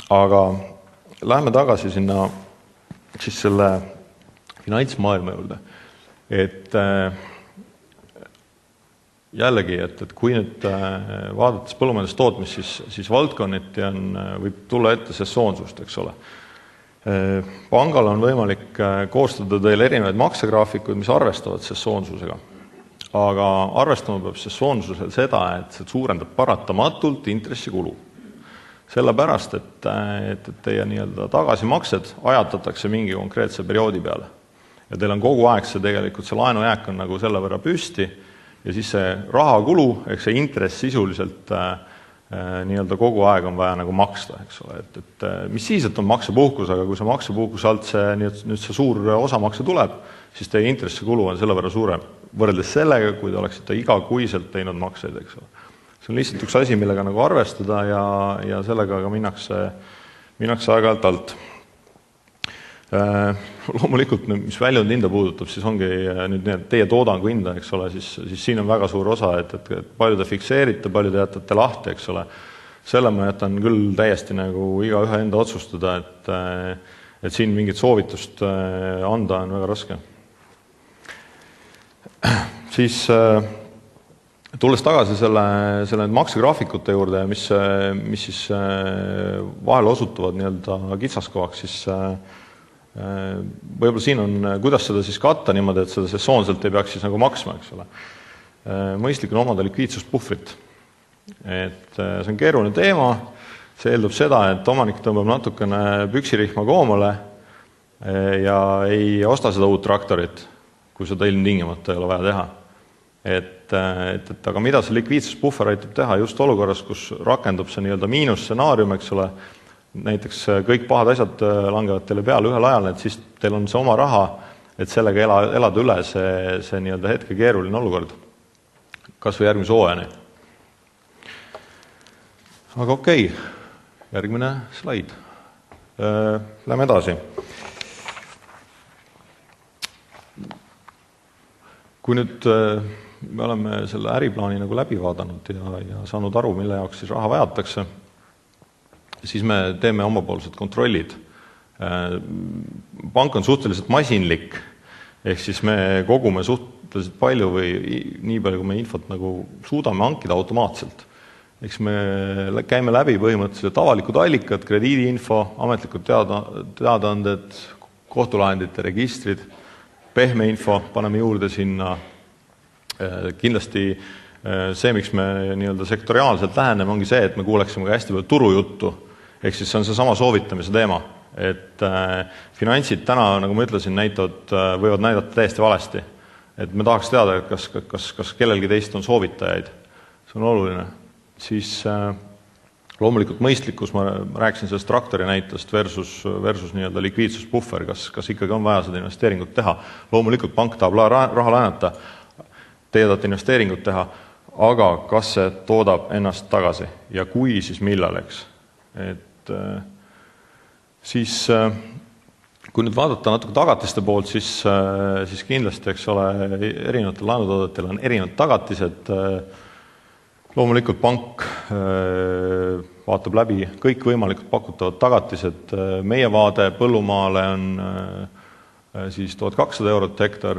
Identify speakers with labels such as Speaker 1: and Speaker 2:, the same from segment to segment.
Speaker 1: Aga lähme tagasi sinna siis selle finantsmaailma juurde. Et jällegi, et kui nüüd vaadates põllumajandustootmist, siis valdkonniti võib tulla ette sesoonsust, eks ole. Pangal on võimalik koostada teile erinevaid maksegraafikuid, mis arvestavad sesoonsusega. Aga arvestama peab sesoonsusel seda, et see suurendab paratamatult intressikulu. Sellepärast, et teie nii-öelda tagasimaksed ajatatakse mingi konkreetse perioodi peale. Ja teil on kogu aeg tegelikult see laenujääk on nagu selle võrra püsti ja siis see rahakulu, ehk see intress sisuliselt nii-öelda kogu aeg on vaja nagu maksta, eks ole. Et mis siis, et on maksepuhkus, aga kui see maksepuhkus alt nüüd see suur osamakse tuleb, siis teie intressikulu on selle võrra suurem. Võrreldes sellega, kui te oleksite igakuiselt teinud makseid, eks ole. See on lihtsalt üks asi, millega nagu arvestada ja sellega aga minnakse aeg-ajalt alt. Loomulikult, mis väljund hinda puudutab, siis ongi nüüd teie toodangu hinda, eks ole, siis siin on väga suur osa, et palju te fikseerite, palju te jätate lahti, eks ole. Selle ma jätan küll täiesti nagu iga ühe enda otsustada, et siin mingit soovitust anda on väga raske. Siis tulles tagasi selle maksegraafikute juurde, mis siis vahel osutuvad nii-öelda kitsaskohaks, siis võib-olla siin on, kuidas seda siis katta niimoodi, et seda sesoonselt ei peaks siis nagu maksma, eks ole. Mõistlik on omada likviidsuspuhvrit. Et see on keeruline teema, see eeldab seda, et omanik tõmbab natukene püksirihma koomale ja ei osta seda uut traktorit, kui seda ilmtingimata ei ole vaja teha. Aga mida see likviidsuspuhver aitab teha just olukorras, kus rakendub see nii-öelda miinusstsenaarium, eks ole, näiteks kõik pahad asjad langevad teile peale ühel ajal, et siis teil on see oma raha, et sellega elada üle see nii-öelda hetke keeruline olukord. Kas või järgmise hooajani. Aga okei, järgmine slaid. Lähme edasi. Kui nüüd me oleme selle äriplaani nagu läbi vaadanud ja saanud aru, mille jaoks siis raha vajatakse, siis me teeme omapoolsed kontrollid. Pank on suhteliselt masinlik, ehk siis me kogume suhteliselt palju või nii palju, kui me infot nagu suudame hankida automaatselt. Eks me käime läbi põhimõtteliselt avalikud allikad, krediidiinfo, ametlikud teadaanded, kohtulahendite registrid, pehme info, paneme juurde sinna. Kindlasti see, miks me nii-öelda sektoriaalselt läheneme, ongi see, et me kuuleksime ka hästi palju turujuttu. Ehk siis see on see sama soovitamise teema, et finantsid täna, nagu ma ütlesin, võivad näidata täiesti valesti. Et me tahaks teada, et kas kellelgi teist on soovitajaid. See on oluline. Siis loomulikult mõistlikkus, ma rääkisin sellest traktori näitest versus nii-öelda likviidsuspuhver, kas ikkagi on vaja seda investeeringut teha. Loomulikult pank tahab raha laenata, teie tahate investeeringut teha, aga kas see toodab ennast tagasi ja kui, siis millal, eks? Siis kui nüüd vaadata natuke tagatiste poolt, siis kindlasti, eks ole, erinevatel laenutoodetel on erinevad tagatised. Loomulikult pank vaatab läbi kõik võimalikud pakutavad tagatised. Meie vaade põllumaale on siis 1200 eurot hektar,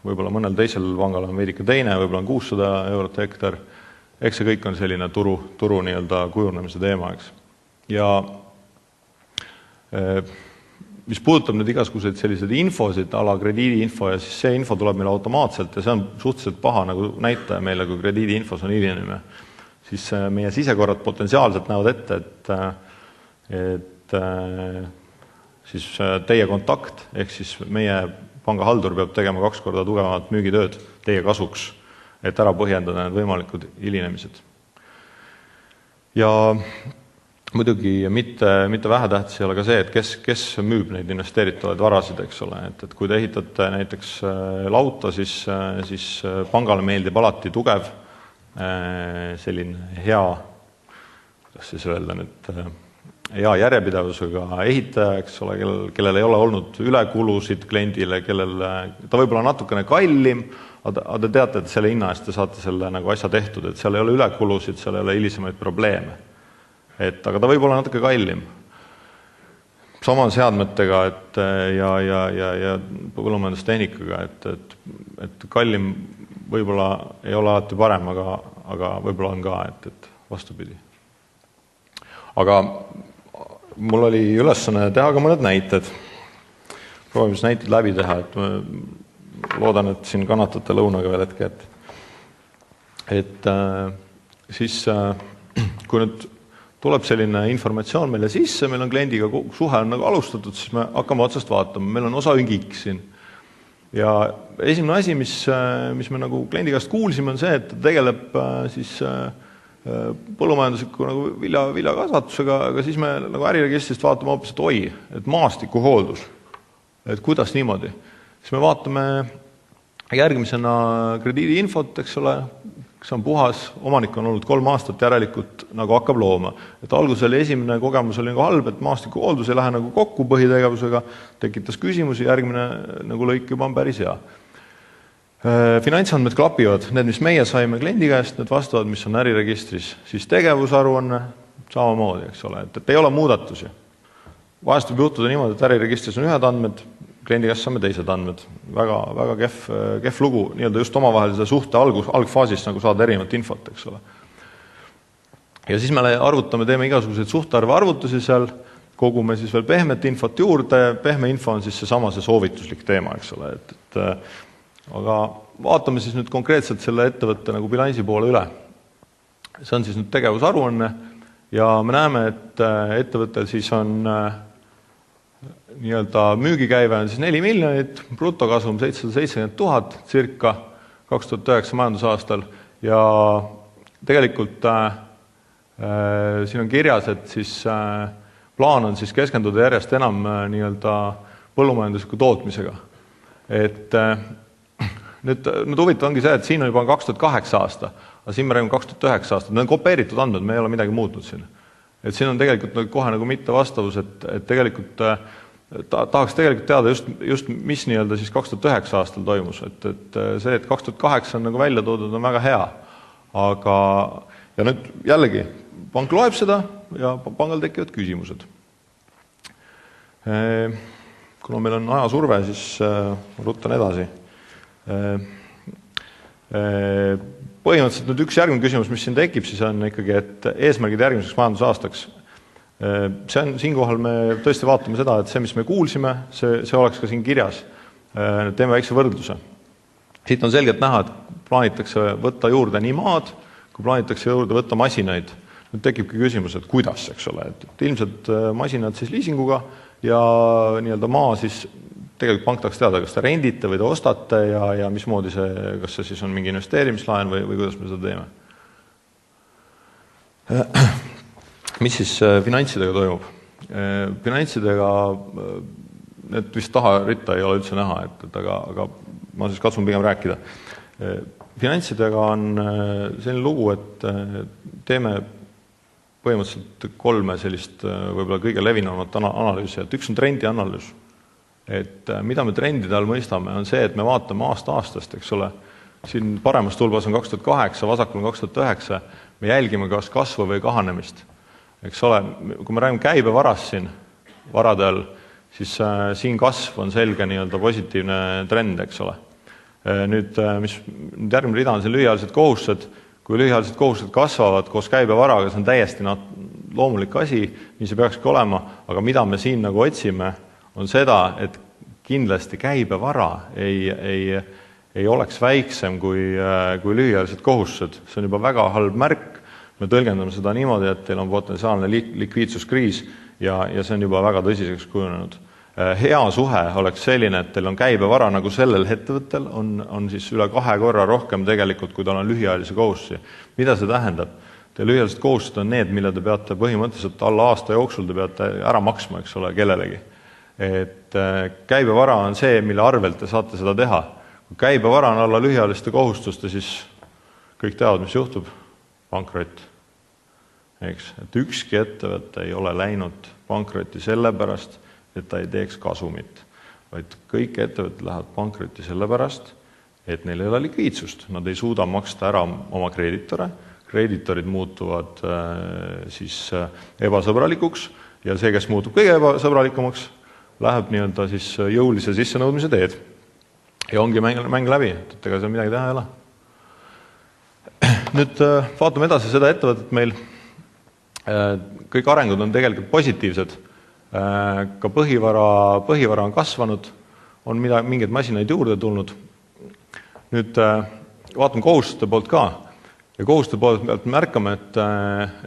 Speaker 1: võib-olla mõnel teisel pangal on veidike teine, võib-olla on 600 eurot hektar. Eks see kõik on selline turu nii-öelda kujunemise teema, eks. Ja mis puudutab nüüd igasuguseid selliseid infosid, ala krediidiinfo, ja siis see info tuleb meile automaatselt ja see on suhteliselt paha nagu näitaja meile, kui krediidiinfos on hilinemine. Siis meie sisekorrad potentsiaalselt näevad ette, et siis teie kontakt, ehk siis meie pangahaldur peab tegema 2 korda tugevamat müügitööd teie kasuks, et ära põhjendada need võimalikud hilinemised. Ja muidugi mitte vähetähtis ei ole ka see, et kes müüb neid investeeritavaid varasid, eks ole. Et kui te ehitate näiteks lauta, siis pangale meeldib alati tugev, selline hea, kuidas siis öelda nüüd, hea järjepidevusega ehitaja, eks ole, kellel ei ole olnud ülekulusid kliendile, ta võib-olla natukene kallim, aga te teate, et selle hinna eest te saate selle nagu asja tehtud, et seal ei ole ülekulusid, seal ei ole hilisemaid probleeme. Aga ta võib olla natuke kallim. sama seadmetega ja põllumajandustehnikaga, et kallim võib-olla ei ole alati parem, aga võib-olla on ka, et vastupidi. Aga mul oli ülesanne teha ka mõned näited. Proovime näited läbi teha, et ma loodan, et siin kannatate lõunaga veel hetke. Et siis, kui nüüd tuleb selline informatsioon meile sisse, meil on kliendiga suhe on nagu alustatud, siis me hakkame otsast vaatama, meil on osaühing siin. Ja esimene asi, mis me nagu kliendi käest kuulsime, on see, et ta tegeleb siis põllumajandusliku nagu viljakasvatusega, aga siis me nagu äriregistrist vaatame hoopis, et oi, et maastikuhooldus, et kuidas niimoodi. Siis me vaatame järgmisena krediidiinfot, eks ole, kes on puhas, omanik on olnud 3 aastat järelikult nagu hakkab looma. Et alguses oli esimene kogemus oli nagu halb, et maastikuhooldus ei lähe nagu kokku põhitegevusega, tekitas küsimusi, järgmine nagu lõik juba on päris hea. Finantsandmed klapivad, need, mis meie saime kliendi käest, need vastavad, mis on äriregistris, siis tegevusaruanne samamoodi, eks ole, et ei ole muudatusi. Vahest võib juhtuda niimoodi, et äriregistris on ühed andmed, kliendi käest saame teised andmed. Väga kehv lugu, nii-öelda just omavahelise suhte algfaasist nagu saada erinevat infot, eks ole. Ja siis me arvutame, teeme igasuguseid suhtarve arvutusi seal, kogume siis veel pehmet infot juurde, pehme info on siis see soovituslik teema, eks ole. Aga vaatame siis nüüd konkreetselt selle ettevõtte nagu bilansi poole üle. See on siis nüüd tegevusaruanne ja me näeme, et ettevõttel siis on nii-öelda müügikäive on siis 4 miljonit, brutokasum 770 000 circa 2009 majandusaastal ja tegelikult siin on kirjas, et siis plaan on siis keskenduda järjest enam nii-öelda põllumajandusliku tootmisega. Et nüüd huvitav ongi see, et siin on juba 2008 aasta, aga siin me räägime 2009 aasta, need on kopeeritud andmed, me ei ole midagi muutnud siin. Et siin on tegelikult kohe nagu mittevastavus, et tegelikult tahaks tegelikult teada just mis nii-öelda siis 2009 aastal toimus, et see, et 2008 on nagu välja toodud, on väga hea. Aga, ja nüüd jällegi, pank loeb seda ja pangal tekivad küsimused. Kuna meil on ajasurve, siis ruttan edasi. Põhimõtteliselt nüüd üks järgmine küsimus, mis siin tekib, siis on ikkagi, et eesmärgid järgmiseks majandusaastaks. Siinkohal me tõesti vaatame seda, et see, mis me kuulsime, see oleks ka siin kirjas. Teeme väikse võrdluse. Siit on selgelt näha, et plaanitakse võtta juurde nii maad, kui plaanitakse juurde võtta masinaid. Nüüd tekibki küsimus, et kuidas, eks ole. Et ilmselt masinad siis liisinguga ja nii-öelda maa siis tegelikult pank tahaks teada, kas te rendite või te ostate ja mismoodi see, kas see siis on mingi investeerimislaen või kuidas me seda teeme. Mis siis finantsidega toimub? Finantsidega need vist taha ritta ei ole üldse näha, aga ma siis katsun pigem rääkida. Finantsidega on selline lugu, et teeme põhimõtteliselt 3 sellist võib-olla kõige levinumat analüüsi, et üks on trendi analüüs. Et mida me trendide all mõistame, on see, et me vaatame aasta-aastast, eks ole, siin paremas tulbas on 2008, vasakul on 2009, me jälgime kas kasvu või kahanemist. Eks ole, kui me räägime käibevarast siin varadel, siis siin kasv on selge nii-öelda positiivne trend, eks ole. Nüüd järgmine rida on siin lühiajalised kohustused, kui lühiajalised kohustused kasvavad koos käibevaraga, see on täiesti loomulik asi, mis see peakski olema, aga mida me siin nagu otsime, on seda, et kindlasti käibevara ei oleks väiksem kui lühiajalised kohustused. See on juba väga halb märk. Me tõlgendame seda niimoodi, et teil on potentsiaalne likviidsuskriis ja see on juba väga tõsiseks kujunenud. Hea suhe oleks selline, et teil on käibevara nagu sellel ettevõttel on siis üle 2 korra rohkem tegelikult, kui tal on lühiajalisi kohustusi. Mida see tähendab? Teil lühiajalised kohustused on need, mille te peate põhimõtteliselt alla aasta jooksul te peate ära maksma, eks ole, kellelegi. Et käibevara on see, mille arvelt te saate seda teha. Kui käibevara on alla lühiajaliste kohustuste, siis kõik teavad, mis juhtub. Pankrott. Et ükski ettevõte ei ole läinud pankrotti sellepärast, et ta ei teeks kasumit, vaid kõik ettevõtted lähevad pankrotti sellepärast, et neil ei ole likviidsust. Nad ei suuda maksta ära oma kreeditore, kreeditorid muutuvad siis ebasõbralikuks ja see, kes muutub kõige ebasõbralikumaks, läheb nii-öelda siis jõulise sissenõudmise teed. Ja ongi mäng läbi, et ega seal midagi teha ei ole. Nüüd vaatame edasi seda ettevõtet meil. Kõik arengud on tegelikult positiivsed. Ka põhivara on kasvanud, on mingeid masinaid juurde tulnud. Nüüd vaatame kohustuste poolt ka. Ja kohustuste poolt pealt märkame,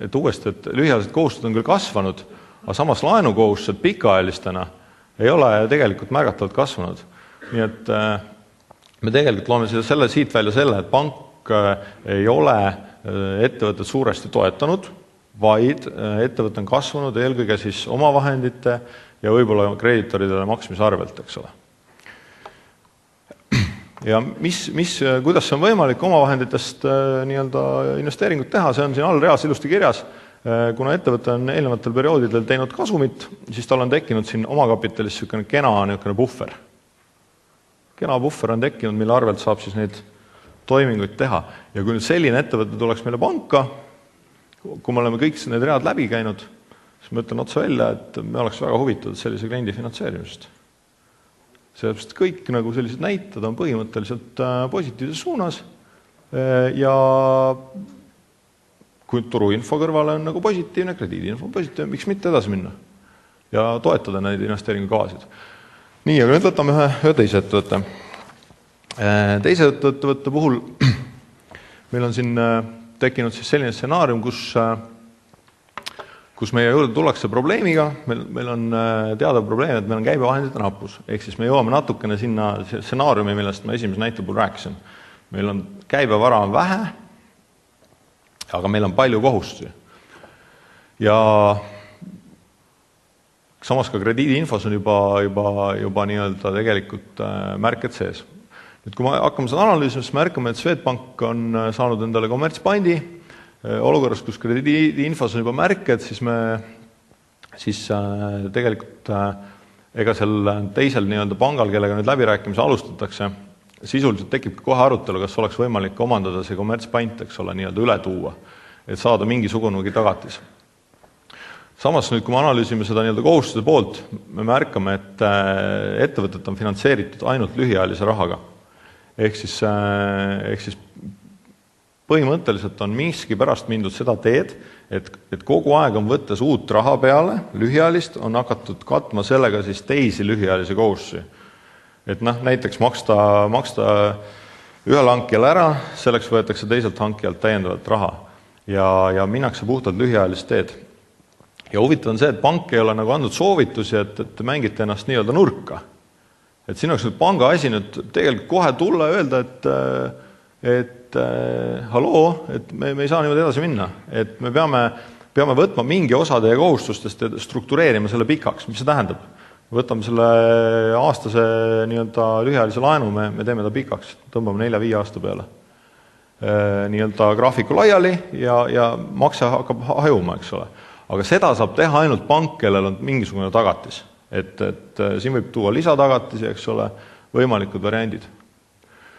Speaker 1: et uuesti, et lühiajalised kohustused on küll kasvanud, aga samas laenukohustused pikaajalistena ei ole tegelikult märgatavalt kasvanud. Nii et me tegelikult loome siit välja selle, et pank ei ole ettevõtet suuresti toetanud, vaid ettevõte on kasvanud eelkõige siis omavahendite ja võib-olla krediitoridele maksmise arvelt, eks ole. Ja kuidas see on võimalik omavahenditest nii-öelda investeeringut teha, see on siin all reaalselt ilusti kirjas. Kuna ettevõte on eelnevatel perioodidel teinud kasumit, siis tal on tekkinud siin omakapitalis kena puhver. Kena puhver on tekkinud, mille arvelt saab siis neid toiminguid teha. Ja kui nüüd selline ettevõte tuleks meile panka, kui me oleme kõik need read läbi käinud, siis ma ütlen otsa välja, et me oleks väga huvitatud sellise kliendi finantseerimisest. Sellepärast kõik nagu sellised näited on põhimõtteliselt positiivses suunas ja kui turuinfo kõrvale on nagu positiivne, krediidiinfo on positiivne, miks mitte edasi minna ja toetada neid investeeringukavasid. Nii, aga nüüd võtame ühe teise ettevõtte. Teise ettevõtte puhul meil on siin tekkinud siis selline stsenaarium, kus meie juurde tullakse probleemiga, meil on teada probleem, et meil on käibevahendite nappus. Ehk siis me jõuame natukene sinna stsenaariumi, millest ma esimese näite puhul rääkisin. Meil on käibevara on vähe, aga meil on palju kohustusi. Ja samas ka krediidiinfos on juba nii-öelda tegelikult märked sees. Nüüd, kui me hakkame seda analüüsima, siis märkame, et Swedbank on saanud endale kommertspandi. Olukorras, kus krediidiinfos on juba märked, siis tegelikult ega seal teisel nii-öelda pangal, kellega nüüd läbirääkimise alustatakse, sisuliselt tekib kohe arutelu, kas oleks võimalik omandada see kommertspant, eks ole, nii-öelda üle tuua, et saada mingisugunegi tagatis. Samas nüüd, kui me analüüsime seda nii-öelda kohustuse poolt, me märkame, et ettevõtet on finantseeritud ainult lühiajalise rahaga. Ehk siis põhimõtteliselt on miski pärast mindud seda teed, et kogu aeg on võttes uut raha peale, lühiajalist, on hakatud katma sellega siis teisi lühiajalisi kohustusi. Et näiteks maksta ühel hankijal ära, selleks võetakse teiselt hankijalt täiendavalt raha ja minnakse puhtalt lühiajalist teed. Ja huvitav on see, et pank ei ole nagu andnud soovitusi, et mängite ennast nii-öelda nurka. Et siin oleks nüüd panga asi nüüd tegelikult kohe tulla ja öelda, et haloo, et me ei saa niimoodi edasi minna. Et me peame võtma mingi osa teie kohustustest ja struktureerima selle pikaks. Mis see tähendab? Võtame selle aastase nii-öelda lühiajalise laenu, me teeme ta pikaks, tõmbame 4-5 aasta peale. Nii-öelda graafiku laiali ja makse hakkab hajuma, eks ole. Aga seda saab teha ainult pank, kellel on mingisugune tagatis. Et siin võib tuua lisatagatisi, eks ole, võimalikud variandid.